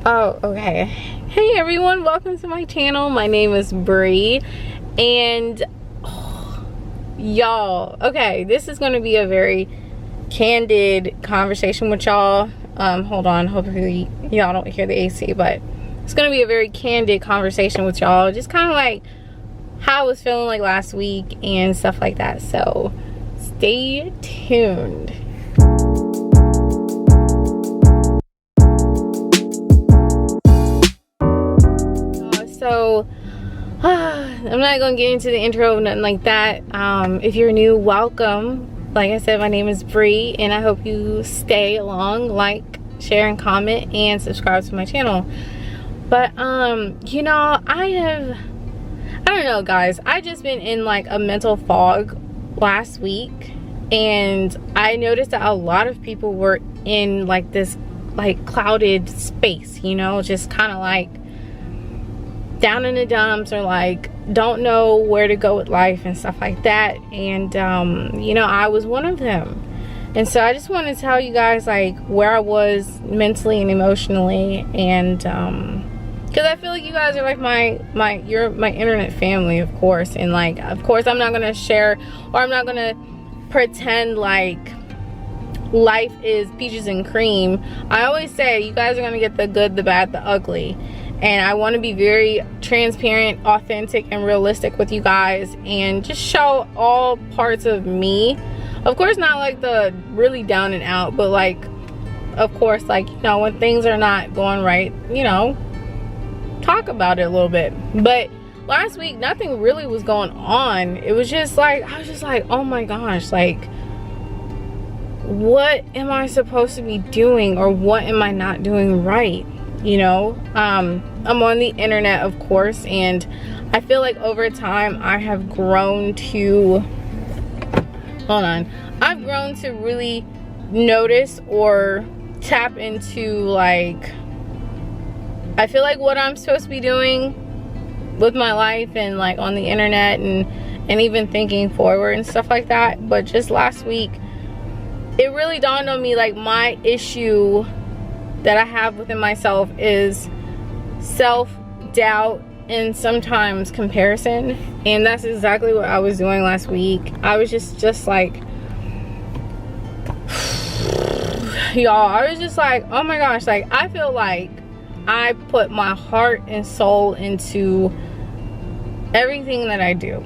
Oh, okay. Hey everyone, welcome to my channel. My name is Bri, and y'all, okay, this is going to be a very candid conversation with y'all. Hold on, hopefully y'all don't hear the AC, but it's going to be a very candid conversation with y'all, just kind of like how I was feeling like last week and stuff like that. So stay tuned. So I'm not gonna get into the intro, nothing like that. If you're new, welcome. Like I said, my name is Bri, and I hope you stay along, like, share, and comment, and subscribe to my channel. But you know, I don't know, guys, I just been in like a mental fog last week, and I noticed that a lot of people were in like this like clouded space, you know, just kind of like down in the dumps, or like don't know where to go with life and stuff like that. And you know, I was one of them. And so I just want to tell you guys like where I was mentally and emotionally, and because I feel like you guys are like you're my internet family, of course. And like, of course, I'm not gonna share, or I'm not gonna pretend like life is peaches and cream. I always say you guys are gonna get the good, the bad, the ugly. And I want to be very transparent, authentic, and realistic with you guys, and just show all parts of me. Of course, not like the really down and out, but like, of course, like, you know, when things are not going right, you know, talk about it a little bit. But last week, nothing really was going on. It was just like, I was just like, oh my gosh, like, what am I supposed to be doing, or what am I not doing right? You know, I'm on the internet, of course, and I feel like over time I have grown to, I've grown to really notice or tap into, like, I feel like what I'm supposed to be doing with my life and like on the internet, and even thinking forward and stuff like that. But just last week, it really dawned on me, like, my issue that I have within myself is self-doubt and sometimes comparison. And that's exactly what I was doing last week. I was just like, y'all, I was just like, oh my gosh, like, I feel like I put my heart and soul into everything that I do.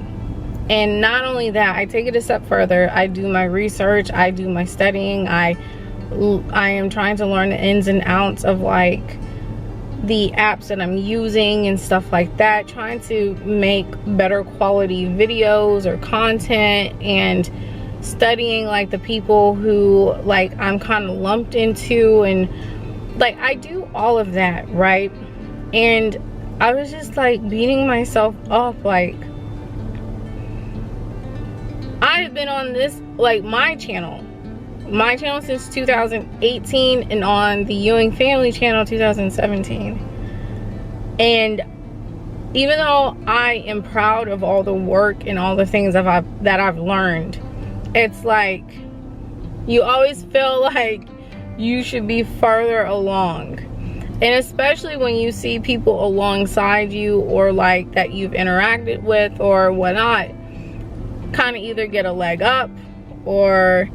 And not only that, I take it a step further. I do my research, I do my studying, I am trying to learn the ins and outs of like the apps that I'm using and stuff like that, trying to make better quality videos or content, and studying like the people who like I'm kind of lumped into, and like I do all of that, right? And I was just like beating myself up, like I've been on this, like, my channel since 2018, and on the Ewing family channel 2017. And even though I am proud of all the work and all the things that I've learned, it's like you always feel like you should be further along. And especially when you see people alongside you, or like that you've interacted with or whatnot, kind of either get a leg up, or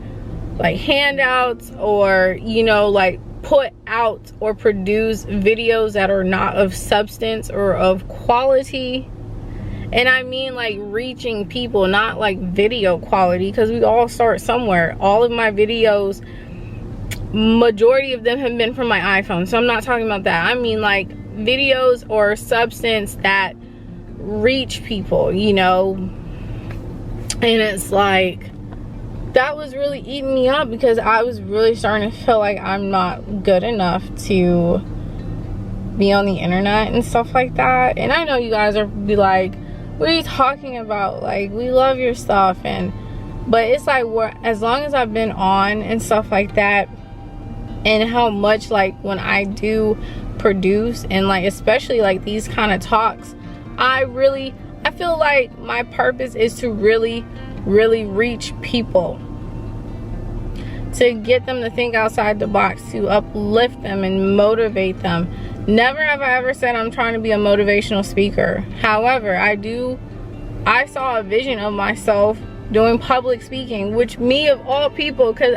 like handouts, or, you know, like put out or produce videos that are not of substance or of quality. And I mean like reaching people, not like video quality, because we all start somewhere. All of my videos, majority of them have been from my iPhone, so I'm not talking about that. I mean like videos or substance that reach people, you know. And it's like, that was really eating me up, because I was really starting to feel like I'm not good enough to be on the internet and stuff like that. And I know you guys are be like, what are you talking about? Like, we love your stuff. But it's like, as long as I've been on and stuff like that, and how much like when I do produce, and like especially like these kind of talks, I feel like my purpose is to really reach people, to get them to think outside the box, to uplift them and motivate them, Never have I ever said I'm trying to be a motivational speaker. However, I saw a vision of myself doing public speaking, which me of all people, because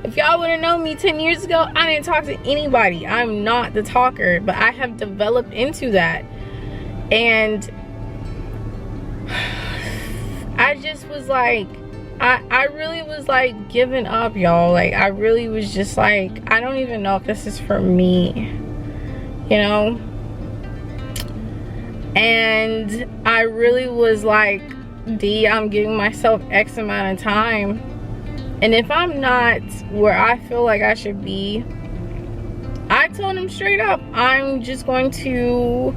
if y'all would have known me 10 years ago, I didn't talk to anybody. I'm not the talker, but I have developed into that. And I just was like, I really was like giving up, y'all. Like, I really was just like, I don't even know if this is for me, you know? And I really was like, D, I'm giving myself X amount of time, and if I'm not where I feel like I should be, I told him straight up, I'm just going to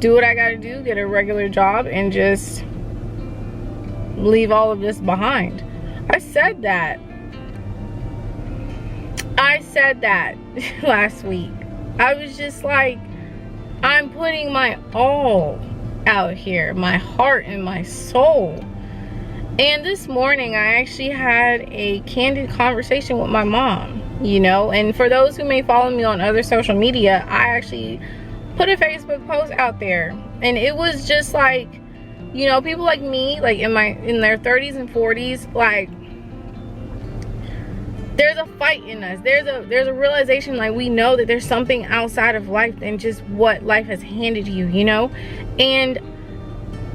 do what I gotta do, get a regular job, and just leave all of this behind. I said that last week. I was just like, I'm putting my all out here, my heart and my soul. And this morning I actually had a candid conversation with my mom, you know. And for those who may follow me on other social media, I actually put a Facebook post out there, and it was just like, you know, people like me, like in their 30s and 40s, like, there's a fight in us. There's a realization, like, we know that there's something outside of life than just what life has handed you, you know. And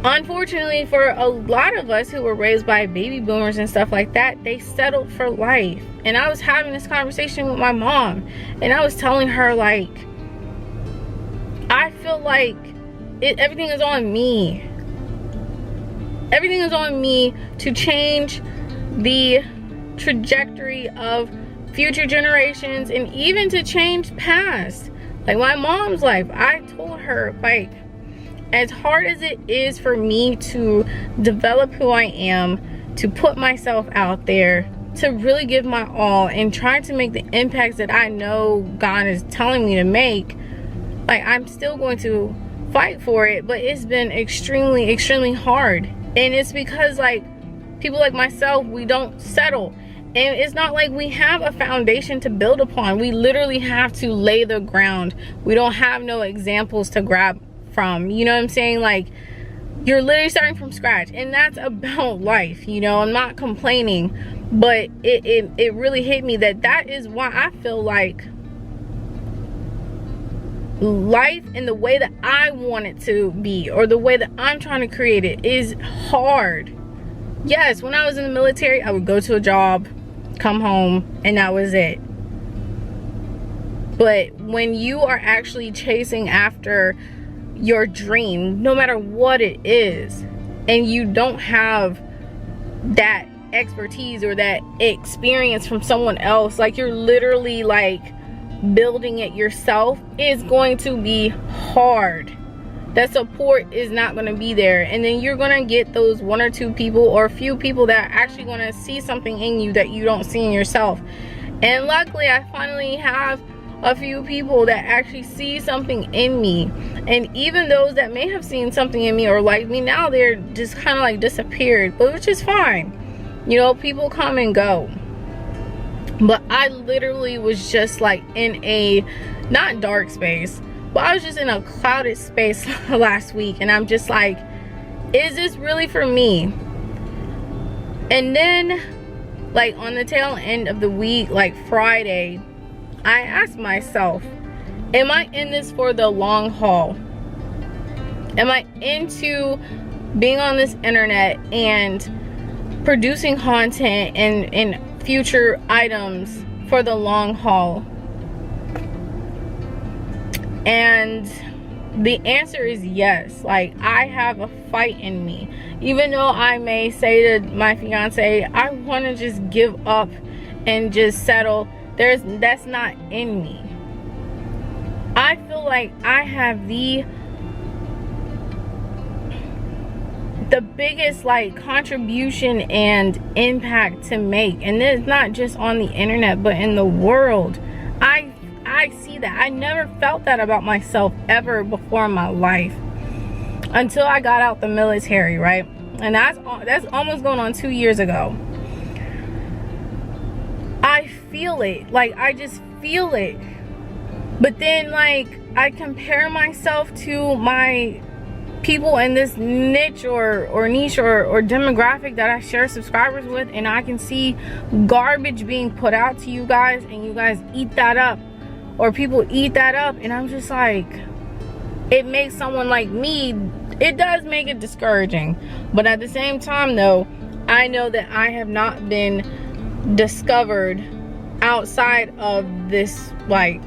unfortunately for a lot of us who were raised by baby boomers and stuff like that, they settled for life. And I was having this conversation with my mom, and I was telling her, like, I feel like everything is on me. Everything is on me to change the trajectory of future generations, and even to change past, like my mom's life. I told her, like, as hard as it is for me to develop who I am, to put myself out there, to really give my all and try to make the impacts that I know God is telling me to make, like, I'm still going to fight for it. But it's been extremely, extremely hard. And it's because, like, people like myself, we don't settle. And it's not like we have a foundation to build upon. We literally have to lay the ground. We don't have no examples to grab from. You know what I'm saying? Like, you're literally starting from scratch. And that's about life, you know. I'm not complaining. But it really hit me that is why I feel like life in the way that I want it to be, or the way that I'm trying to create it, is hard. Yes, when I was in the military, I would go to a job, come home, and that was it. But when you are actually chasing after your dream, no matter what it is, and you don't have that expertise or that experience from someone else, like, you're literally like building it yourself, is going to be hard. That support is not going to be there, and then you're going to get those one or two people or a few people that are actually going to see something in you that you don't see in yourself. And luckily, I finally have a few people that actually see something in me. And even those that may have seen something in me or like me now, they're just kind of like disappeared, but which is fine. You know, people come and go. But I literally was just like in a, not dark space, but I was just in a clouded space last week. And I'm just like, is this really for me? And then, like, on the tail end of the week, like Friday, I asked myself, am I in this for the long haul? Am I into being on this internet and producing content and future items for the long haul? And the answer is yes. Like, I have a fight in me. Even though I may say to my fiance, I want to just give up and just settle, that's not in me. I feel like I have the biggest, like, contribution and impact to make, and it's not just on the internet but in the world. I see that. I never felt that about myself ever before in my life until I got out the military, right? And that's almost going on 2 years ago. I feel it. Like, I just feel it. But then like I compare myself to my people in this niche or niche or demographic that I share subscribers with, and I can see garbage being put out to you guys, and you guys eat that up, or people eat that up, and I'm just like, it makes someone like me, it does make it discouraging. But at the same time though, I know that I have not been discovered outside of this like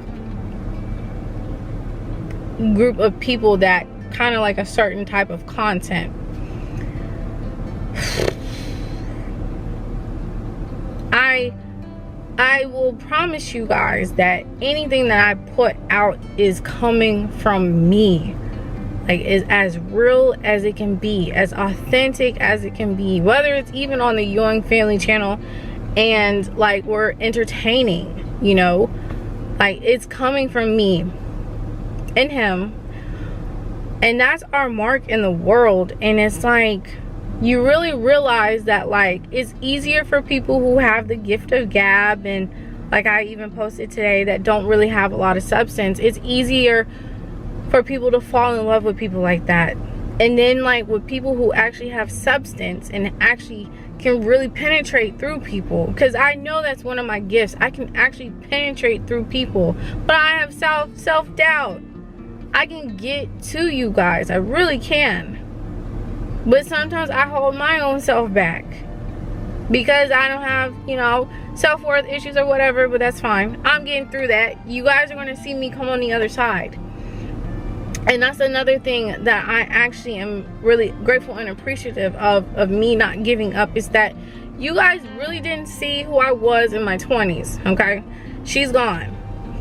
group of people that kind of like a certain type of content. I will promise you guys that anything that I put out is coming from me. Like, is as real as it can be, as authentic as it can be, whether it's even on the Ewing family channel and like we're entertaining, you know, like it's coming from me and him, and that's our mark in the world. And it's like, you really realize that like it's easier for people who have the gift of gab, and like I even posted today, that don't really have a lot of substance. It's easier for people to fall in love with people like that. And then like with people who actually have substance and actually can really penetrate through people, because I know that's one of my gifts. I can actually penetrate through people, but I have self-doubt. I can get to you guys, I really can, but sometimes I hold my own self back because I don't have, you know, self-worth issues or whatever. But that's fine, I'm getting through that. You guys are going to see me come on the other side. And that's another thing that I actually am really grateful and appreciative of me not giving up, is that you guys really didn't see who I was in my 20s. Okay, she's gone.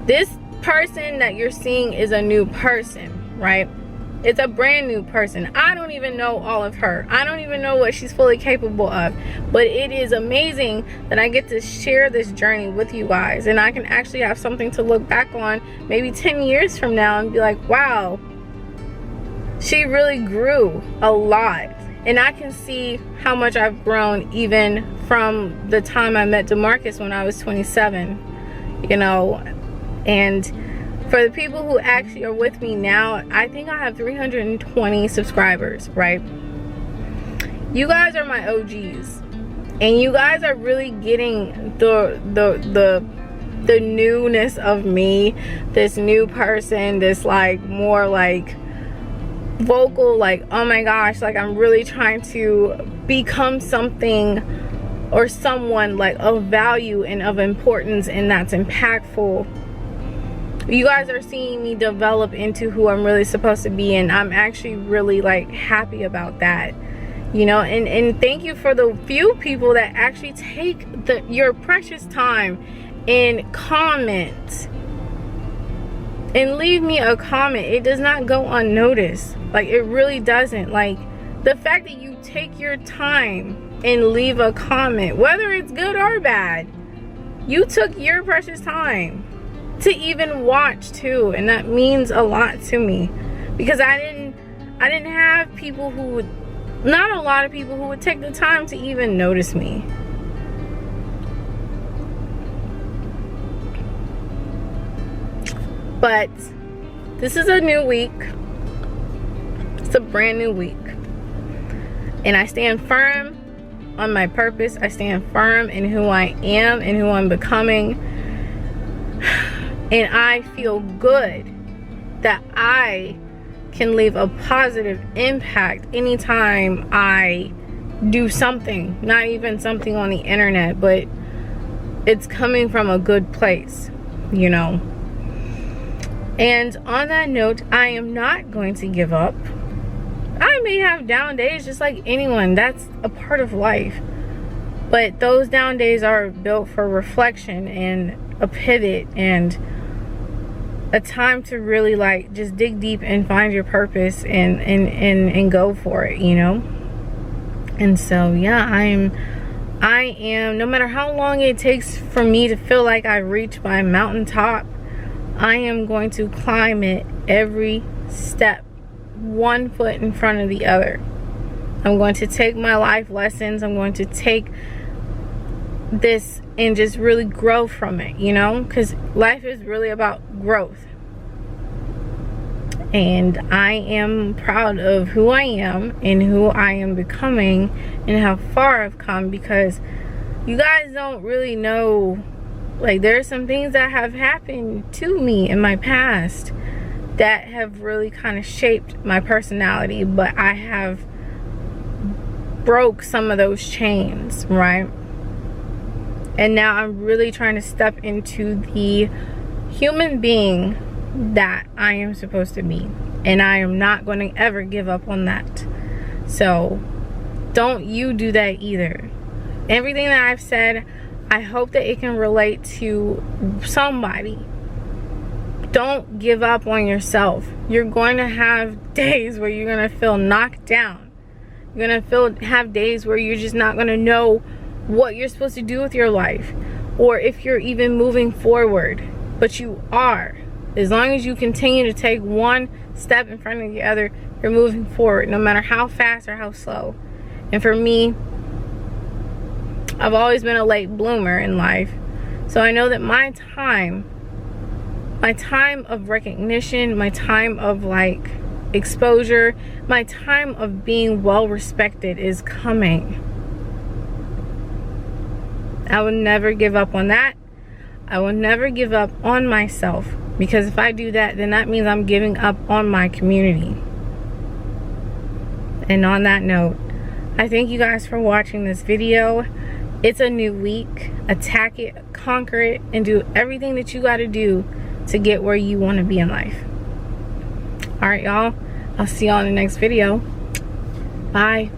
This person that you're seeing is a new person, right? It's a brand new person. I don't even know all of her. I don't even know what she's fully capable of, but it is amazing that I get to share this journey with you guys, and I can actually have something to look back on maybe 10 years from now and be like, wow, she really grew a lot. And I can see how much I've grown even from the time I met DeMarcus when I was 27, you know. And for the people who actually are with me now, I think I have 320 subscribers, right? You guys are my OGs, and you guys are really getting the newness of me, this new person, this like more like vocal, like, oh my gosh, like I'm really trying to become something or someone like of value and of importance, and that's impactful. You guys are seeing me develop into who I'm really supposed to be, and I'm actually really like happy about that, you know. And thank you for the few people that actually take your precious time and comment and leave me a comment. It does not go unnoticed. Like, it really doesn't. Like, the fact that you take your time and leave a comment, whether it's good or bad, you took your precious time to even watch too, and that means a lot to me, because I didn't have people who would, not a lot of people who would take the time to even notice me. But this is a new week. It's a brand new week, and I stand firm on my purpose. I stand firm in who I am and who I'm becoming. And I feel good that I can leave a positive impact anytime I do something, not even something on the internet, but it's coming from a good place, you know. And on that note, I am not going to give up. I may have down days just like anyone. That's a part of life. But those down days are built for reflection and a pivot and a time to really like just dig deep and find your purpose and go for it, you know. And so yeah, I am, no matter how long it takes for me to feel like I reached my mountaintop, I am going to climb it every step, one foot in front of the other. I'm going to take my life lessons. I'm going to take this and just really grow from it, you know, because life is really about growth. And I am proud of who I am and who I am becoming and how far I've come, because you guys don't really know, like, there are some things that have happened to me in my past that have really kind of shaped my personality, but I have broke some of those chains, right? And now I'm really trying to step into the human being that I am supposed to be, and I am not going to ever give up on that. So don't you do that either. Everything that I've said, I hope that it can relate to somebody. Don't give up on yourself. You're going to have days where you're going to feel knocked down. You're going to have days where you're just not going to know what you're supposed to do with your life, or if you're even moving forward. But you are. As long as you continue to take one step in front of the other, you're moving forward, no matter how fast or how slow. And for me, I've always been a late bloomer in life. So I know that my time of recognition, my time of like exposure, my time of being well respected is coming. I will never give up on that. I will never give up on myself, because if I do that, then that means I'm giving up on my community. And on that note, I thank you guys for watching this video. It's a new week. Attack it, conquer it, and do everything that you got to do to get where you want to be in life. All right, y'all. I'll see y'all in the next video. Bye.